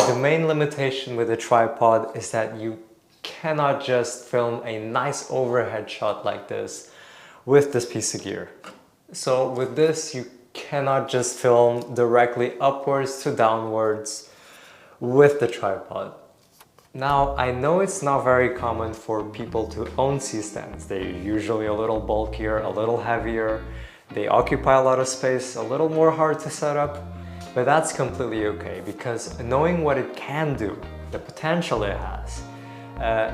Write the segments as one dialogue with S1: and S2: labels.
S1: The main limitation with a tripod is that you cannot just film a nice overhead shot like this with this piece of gear. So with this, you cannot just film directly upwards to downwards with the tripod. Now, I know it's not very common for people to own C-stands. They're usually a little bulkier, a little heavier. They occupy a lot of space, a little more hard to set up, but that's completely okay because knowing what it can do, the potential it has,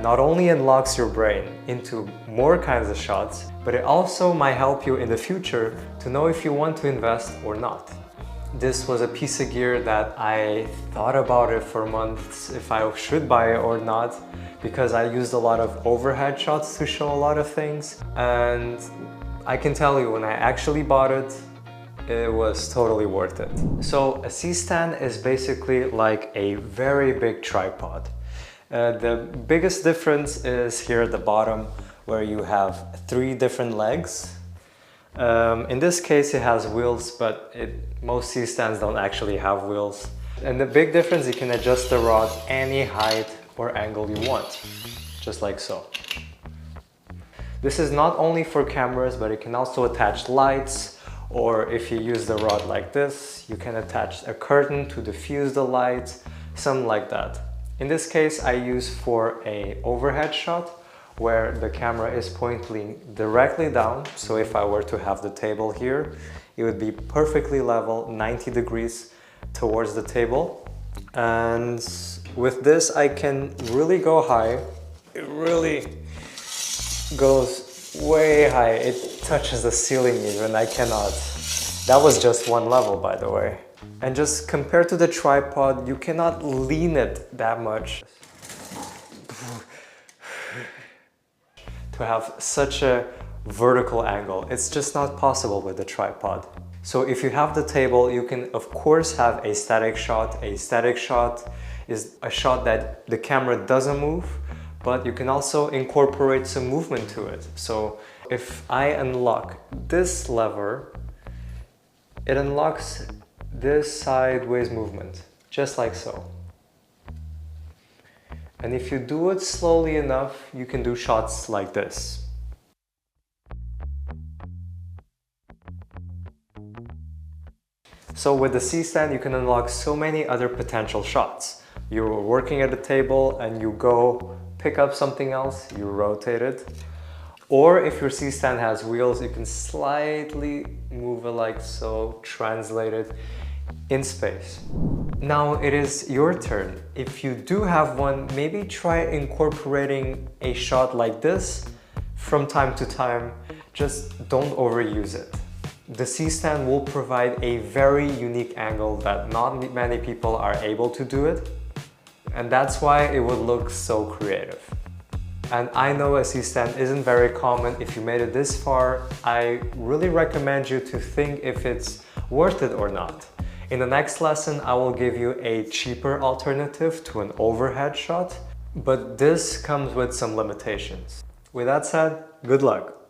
S1: not only unlocks your brain into more kinds of shots, but it also might help you in the future to know if you want to invest or not. This was a piece of gear that I thought about it for months if I should buy it or not, because I used a lot of overhead shots to show a lot of things, and I can tell you when I actually bought it, it was totally worth it. So a C-stand is basically like a very big tripod. The biggest difference is here at the bottom where you have 3 different legs. In this case it has wheels, but most C-stands don't actually have wheels. And the big difference, you can adjust the rod any height or angle you want, just like so. This is not only for cameras, but it can also attach lights, or if you use the rod like this, you can attach a curtain to diffuse the light, something like that. In this case, I use for an overhead shot where the camera is pointing directly down. So if I were to have the table here, it would be perfectly level, 90 degrees towards the table. And with this, I can really go high. It really goes way high. It touches the ceiling even, I cannot. That was just one level, by the way. And just compared to the tripod, you cannot lean it that much. To have such a vertical angle, it's just not possible with the tripod. So if you have the table, you can of course have a static shot. A static shot is a shot that the camera doesn't move, but you can also incorporate some movement to it. So if I unlock this lever, it unlocks this sideways movement, just like so. And if you do it slowly enough, you can do shots like this. So with the C-stand, you can unlock so many other potential shots. You're working at a table and you go pick up something else, you rotate it. Or if your C-stand has wheels, you can slightly move it like so, translate it in space. Now it is your turn. If you do have one, maybe try incorporating a shot like this from time to time. Just don't overuse it. The C-stand will provide a very unique angle that not many people are able to do it. And that's why it would look so creative. And I know a C-stand isn't very common. If you made it this far, I really recommend you to think if it's worth it or not. In the next lesson, I will give you a cheaper alternative to an overhead shot, but this comes with some limitations. With that said, good luck!